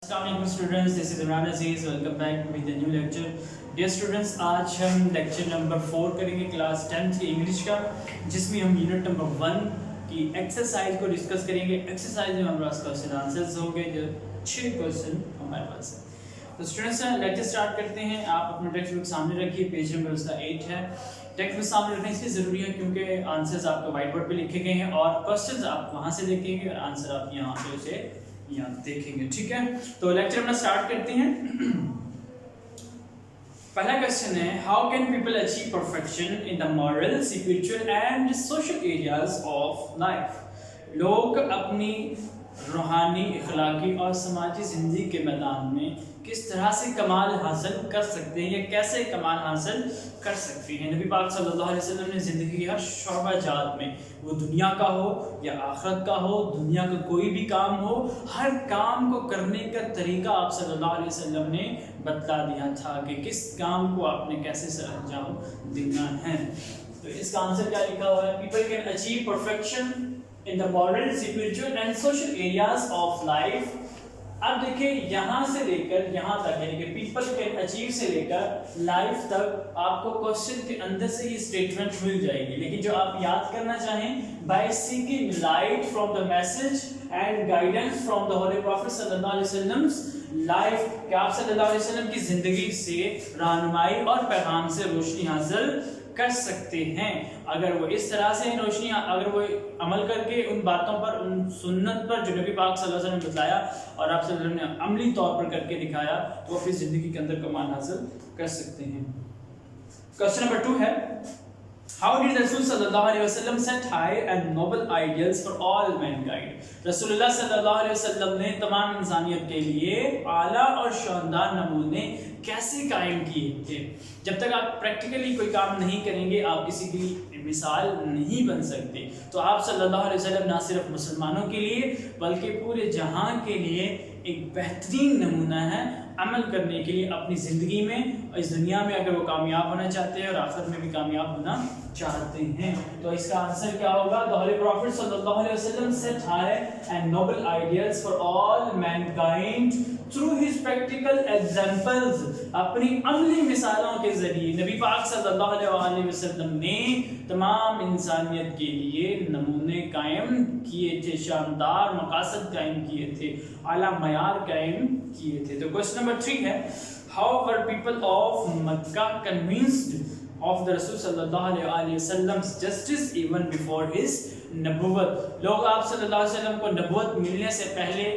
अस्सलाम वालेकुम students, this is Imran Aziz. Welcome back with the new lecture. Dear students, आज हम लेक्चर नंबर 4 करेंगे क्लास 10th की इंग्लिश का, जिसमें हम यूनिट नंबर 1 की एक्सरसाइज को डिस्कस करेंगे। एक्सरसाइज में हमारे पास क्वेश्चन आंसर्स होंगे, जो 6 क्वेश्चन हमारे पास है। तो स्टूडेंट्स, लेक्चर स्टार्ट करते हैं। आप अपना टेक्स्ट बुक सामने रखिए, पेज नंबर उसका 8 है। टेक्स्ट बुक सामने रखना इसलिए ज़रूरी है क्योंकि आंसर्स आपके व्हाइट बोर्ड पे लिखे गए हैं और क्वेश्चंस आप वहाँ से देखेंगे और आंसर आप यहाँ पे उसे यहाँ देखेंगे। ठीक है, तो लेक्चर अपना स्टार्ट करते हैं। पहला क्वेश्चन है, how can people achieve perfection in the moral, spiritual and social areas of life. लोग अपनी रूहानी, इखलाकी और समाजी जिंदगी के मैदान में किस तरह से कमाल हासिल कर सकते हैं या कैसे कमाल हासिल कर सकते हैं। नबी पाक सल्लल्लाहु अलैहि वसल्लम ने ज़िंदगी की हर शोबा-जात में, वो दुनिया का हो या आखिरत का हो, दुनिया का कोई भी काम हो, हर काम को करने का तरीका आप सल्लल्लाहु अलैहि वसल्लम ने बतला दिया था कि किस काम को आपने कैसे सर अंजाम देना है। तो इसका आंसर क्या लिखा हुआ है? People can achieve perfection in the moral, spiritual and social areas of life. अब देखिए, यहाँ से लेकर यहाँ तक, यानी कि पीपल कैन अचीव से लेकर लाइफ तक आपको क्वेश्चन के अंदर से ये स्टेटमेंट मिल जाएगी। लेकिन जो आप याद करना चाहें, by seeking light from the message and guidance from the holy prophet सल्लल्लाहु अलैहि वसल्लम लाइफ, कि आप सल्लल्लाहु अलैहि वसल्लम की जिंदगी से रहनुमाई और पैगाम से रोशनी हासिल कर सकते हैं। अगर वो इस तरह से रोशनी, अगर वो अमल करके उन बातों पर, उन सुन्नत पर जो नबी पाक सल्लल्लाहु अलैहि वसल्लम ने बताया और आप सल्लल्लाहु अलैहि वसल्लम ने अमली तौर पर करके दिखाया, तो अपनी जिंदगी के अंदर कमाल हासिल कर सकते हैं। क्वेश्चन नंबर 2 है, How did Rasul sallallahu alaihi wasallam set high and noble ideals for all mankind? रसूलुल्लाह सल्लल्लाहु अलैहि वसल्लम ने तमाम इंसानियत के लिए आला और शानदार नमूने कैसे कायम किए थे। जब तक आप प्रैक्टिकली कोई काम नहीं करेंगे, आप किसी की मिसाल नहीं बन सकते। तो आप सल्लल्लाहु अलैहि वसल्लम ना सिर्फ मुसलमानों के लिए बल्कि पूरे जहां के लिए एक बेहतरीन नमूना है अमल करने के लिए अपनी ज़िंदगी में, इस दुनिया में अगर वो कामयाब होना चाहते हैं और आखिरत में भी कामयाब होना चाहते हैं। तो इसका आंसर क्या होगा? द होली प्रॉफिट सल्लल्लाहु अलैहि वसल्लम set high and noble ideals for all mankind through his practical examples. अपनी अमली मिसालों के जरिए नबी पाक सल्लल्लाहु अलैहि वसल्लम ने तमाम इंसानियत के लिए नमूने कायम किए थे, शानदार मकासद कायम किए थे, आला मयार कायम किए थे। तो क्वेश्चन नंबर 3 है, how were people of Mecca convinced of the Rasul sallallahu alaihi wasallam's justice even before his नबुवत। लोग आप सल्लल्लाहु अलैहि वसल्लम को नबुवत मिलने से पहले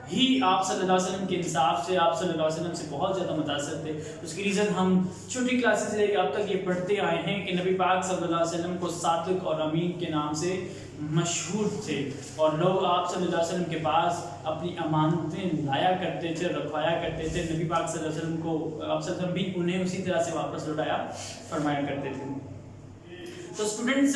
ही आप सल्लल्लाहु अलैहि वसल्लम के इंसाफ से, आप सल्लल्लाहु अलैहि वसल्लम से बहुत ज़्यादा मुतासिर थे। उसकी रीज़न हम छोटी क्लासेस से लेकर अब तक ये पढ़ते आए हैं कि नबी पाक सल्लल्लाहु अलैहि वसल्लम को सादिक और अमीन के नाम से मशहूर थे और लोग आप सल्लल्लाहु अलैहि वसल्लम के पास अपनी अमानतें लाया करते थे, रखवाया करते थे। नबी पाक सल्लल्लाहु अलैहि वसल्लम को आप सल्लल्लाहु अलैहि वसल्लम भी उन्हें उसी तरह से वापस लौटाया फरमाया करते थे। तो स्टूडेंट्स,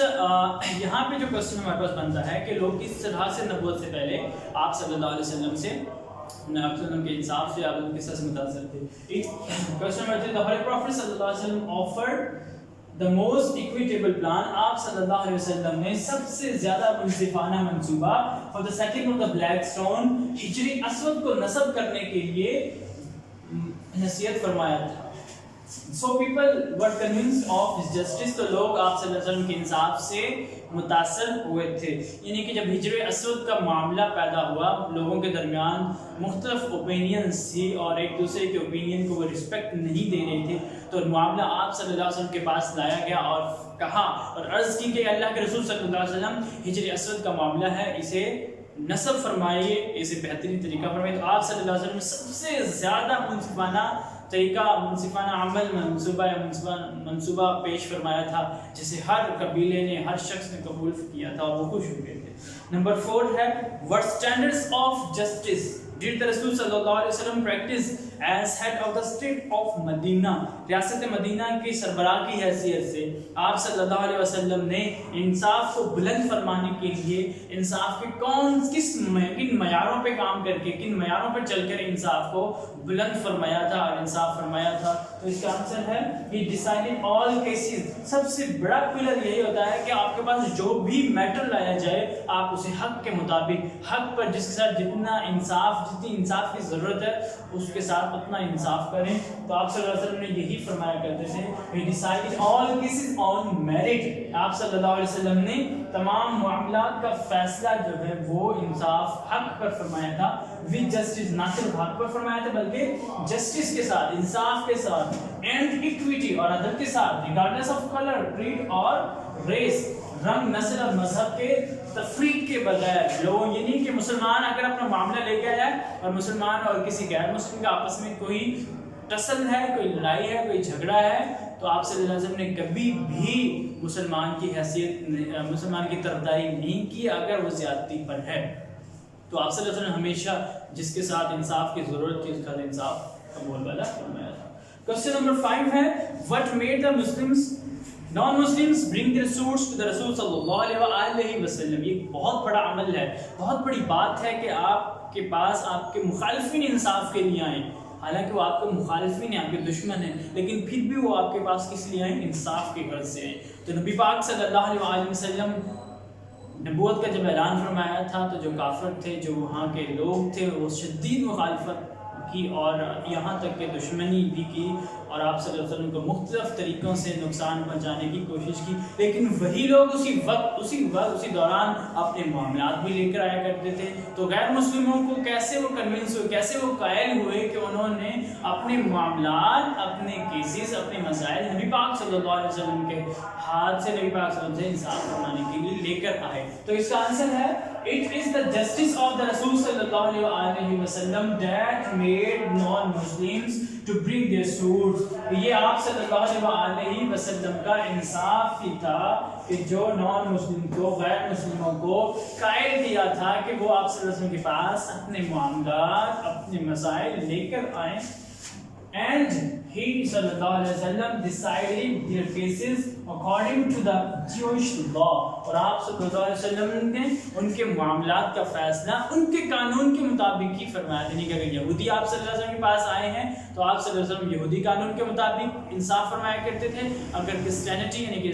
यहाँ पे जो क्वेश्चन हमारे पास बनता है कि लोग किस तरह से नबूवत से पहले आप सल्लल्लाहु अलैहि वसल्लम से, आप सल्लल्लाहु के इंसाफ से, आप किस तरह से मुतासिर थे। Question number 3, the holy prophet सल्लल्लाहु अलैहि वसल्लम offered the most equitable plan. आप सल्लल्लाहु अलैहि वसल्लम ने सबसे ज़्यादा मुनसिफाना मंसूबा for the setting of the black stone, हिजरी असवद को नस्ब करने के लिए नसीहत फरमाया था। So people were convinced of his justice। तो लोग आप सल्लल्लाहु अलैहि वसल्लम के इंसाफ से मुतासर हुए थे। यानी कि जब हिजरे असवद का मामला पैदा हुआ, लोगों के दरमियान मुख्तलिफ ओपिनियंस थी और एक दूसरे के ओपिनियन को वो रिस्पेक्ट नहीं दे रहे थे, तो मामला आप सल्लल्लाहु अलैहि वसल्लम के पास लाया गया और कहा और अर्ज़ की कि अल्लाह के रसूल सल्लल्लाहु अलैहि वसल्लम, हिजरे असवद का मामला है, इसे नस्ब फरमाइए, इसे बेहतरीन तरीका फरमाइए। तो आप सल्लल्लाहु अलैहि वसल्लम ने सबसे ज़्यादा मुनसिफाना तरीका, मुनसिफाना अमल, मंसूबा पेश फरमाया था, जिसे हर कबीले ने, हर शख्स ने कबूल किया था और वो खुश हो गए थे। नंबर 4 है, what standards of justice did the रसूल सल्लल्लाहु अलैहि वसल्लम practise as head of the state of Medina. रियासत मदीना की सरबराह की हैसियत से आप सल्लल्लाहु अलैहि वसल्लम ने इंसाफ को बुलंद फरमाने के लिए इंसाफ के किन मयारों पे काम करके, किन मयारों पर चलकर इंसाफ को बुलंद फरमाया था और इंसाफ फरमाया था। تو اس کا آنسر ہے he decided all cases. سب سے بڑا پلر یہی ہوتا ہے کہ آپ کے پاس جو بھی میٹر لایا جائے آپ اسے حق کے مطابق حق پر جس کے ساتھ جتنی انصاف کی ضرورت ہے اس کے ساتھ اتنا انصاف کریں. تو آپ صلی اللہ علیہ وسلم نے یہی فرمایا کرتے تھے he decided all cases on merit. آپ صلی اللہ علیہ وسلم نے تمام معاملات کا فیصلہ جو ہے وہ انصاف حق پر فرمایا تھا. with justice نہ صرف حق پر فرمایا تھا بلکہ جسٹس کے ساتھ انصاف کے ساتھ اینڈ اکویٹی اور عدل کے ساتھ ریگارڈلیس آف کلر کریڈ اور ریس رنگ نسل اور مذہب کے تفریق کے بغیر. لوگ یہ نہیں کہ مسلمان اگر اپنا معاملہ لے کے آیا اور مسلمان اور کسی غیر مسلم کا آپس میں کوئی ٹسل ہے کوئی لڑائی ہے کوئی جھگڑا ہے تو آپ صلی اللہ علیہ وسلم نے کبھی بھی مسلمان کی حیثیت مسلمان کی طرفداری نہیں کی اگر وہ زیادتی پر ہے. تو آپ صلی اللہ علیہ وسلم ہمیشہ جس کے ساتھ انصاف کی ضرورت تھی اس کا انصاف قبول والا فرمایا تھا. کوسچن نمبر 5 ہے what made the non-Muslims bring their suits to the Rasul sallallahu alaihi wasallam. یہ بہت بڑا عمل ہے, بہت بڑی بات ہے کہ آپ کے پاس آپ کے مخالفین انصاف کے لیے آئیں. حالانکہ وہ آپ کے مخالفین ہیں, آپ کے دشمن ہیں, لیکن پھر بھی وہ آپ کے پاس کس لیے آئیں؟ انصاف کی غرض سے آئیں. تو نبی پاک صلی اللہ علیہ وسلم نبوت کا جب اعلان فرمایا تھا تو جو کافر تھے, جو وہاں کے لوگ تھے, وہ شدید مخالفت کی اور یہاں تک کہ دشمنی بھی کی اور آپ صلی اللہ علیہ وسلم کو مختلف طریقوں سے نقصان پہنچانے کی کوشش کی. لیکن وہی لوگ اسی دوران اپنے معاملات بھی لے کر آیا کرتے تھے. تو غیر مسلموں کو کیسے وہ کنونس ہوئے, کیسے وہ قائل ہوئے کہ انہوں نے اپنے معاملات, اپنے کیسز, اپنے مسائل نبی پاک صلی اللہ علیہ وسلم کے ہاتھ سے, نبی پاک صلی اللہ علیہ وسلم سے انصاف فرمانے کے لیے لے کر آئے. تو اس کا آنسر ہے it is the justice of the Rasul sallallahu alaihi wasallam that made non-Muslims to bring their suits. یہ آپ صلی اللہ علیہ وسلم کا انصاف ہی تھا کہ جو نان مسلم کو, غیر مسلموں کو قائل کیا تھا کہ وہ آپ صلی اللہ علیہ وسلم کے پاس اپنے معاملات, اپنے مسائل لے کر آئیں. And he صلی اللہ علیہ وسلم decided their cases according to the Jewish law. اور آپ صلی اللہ علیہ وسلم نے ان کے معاملات کا فیصلہ ان کے قانون کے مطابق ہی فرمایا. یعنی کہ اگر یہودی آپ صلی اللہ علیہ وسلم کے پاس آئے ہیں تو آپ صلی اللہ علیہ وسلم یہودی قانون کے مطابق انصاف فرمایا کرتے تھے. اگر کرسچینٹی یعنی کہ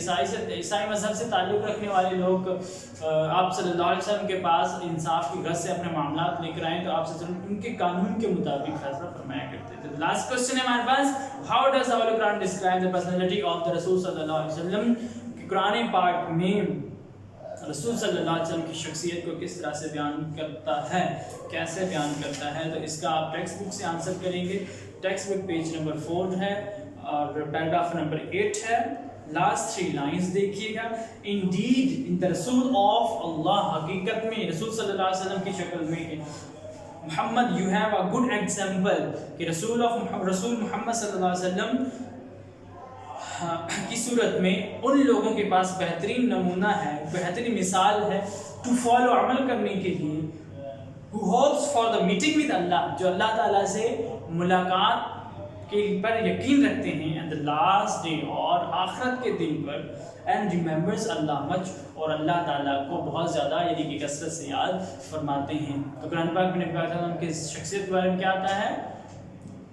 عیسائی مذہب سے تعلق رکھنے والے لوگ آپ صلی اللہ علیہ وسلم کے پاس انصاف کی غرض سے اپنے معاملات لے کر آئیں تو آپ صلی اللہ علیہ وسلم ان کے قانون کے مطابق فیصلہ فرمایا کرتے تھے. لاسٹ کوسچن ہے ہمارے پاس, how does the Holy Quran describe the personality of the Rasul صلی اللہ علیہ وسلم. کہ قرآن پاک میں رسول صلی اللہ علیہ وسلم کی شخصیت کو کس طرح سے بیان کرتا ہے, کیسے بیان کرتا ہے. تو اس کا آپ ٹیکسٹ بک سے آنسر کریں گے. ٹیکسٹ بک پیج نمبر 4 ہے اور پیراگراف نمبر 8 ہے. لاسٹ 3 لائنز دیکھیے گا. Indeed, the Rasul of Allah, حقیقت میں رسول صلی اللہ علیہ وسلم کی شکل میں محمد, you have a good example کہ رسول محمد صلی اللہ علیہ وسلم کی صورت میں ان لوگوں کے پاس بہترین نمونہ ہے, بہترین مثال ہے to follow, عمل کرنے کے لیے, who hopes for the meeting with Allah, جو اللہ تعالیٰ سے ملاقات کے پر یقین رکھتے ہیں, and the last day اور آخرت کے دن پر, and remembers Allah much اور اللہ تعالیٰ کو بہت زیادہ یعنی کہ کثرت سے یاد فرماتے ہیں. تو قرآن پاک میں نبی پاک صلی اللہ علیہ وسلم کی شخصیت کے بارے میں کیا آتا ہے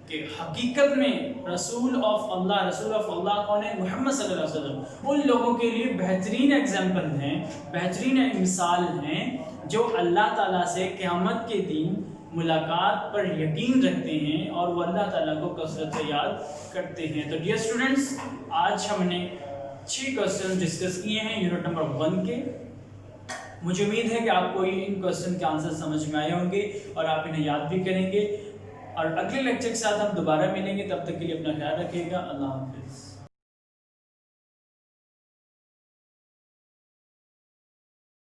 کہ حقیقت میں رسول آف اللہ کون ہے؟ محمد صلی اللہ علیہ وسلم. ان لوگوں کے لیے بہترین ایگزامپل ہیں, بہترین مثال ہیں جو اللہ تعالیٰ سے قیامت کے دن ملاقات پر یقین رکھتے ہیں اور وہ اللہ تعالیٰ کو کثرت سے یاد کرتے ہیں. تو ڈیئر اسٹوڈنٹس, آج ہم نے 6 کوسچن ڈسکس کیے ہیں یونٹ نمبر 1 کے. مجھے امید ہے کہ آپ کو ان کوسچن کے آنسر سمجھ میں آئے ہوں گے اور آپ انہیں یاد بھی کریں گے. اور اگلے لیکچر کے ساتھ ہم دوبارہ ملیں گے. تب تک کے لیے اپنا خیال رکھیے گا. اللہ حافظ.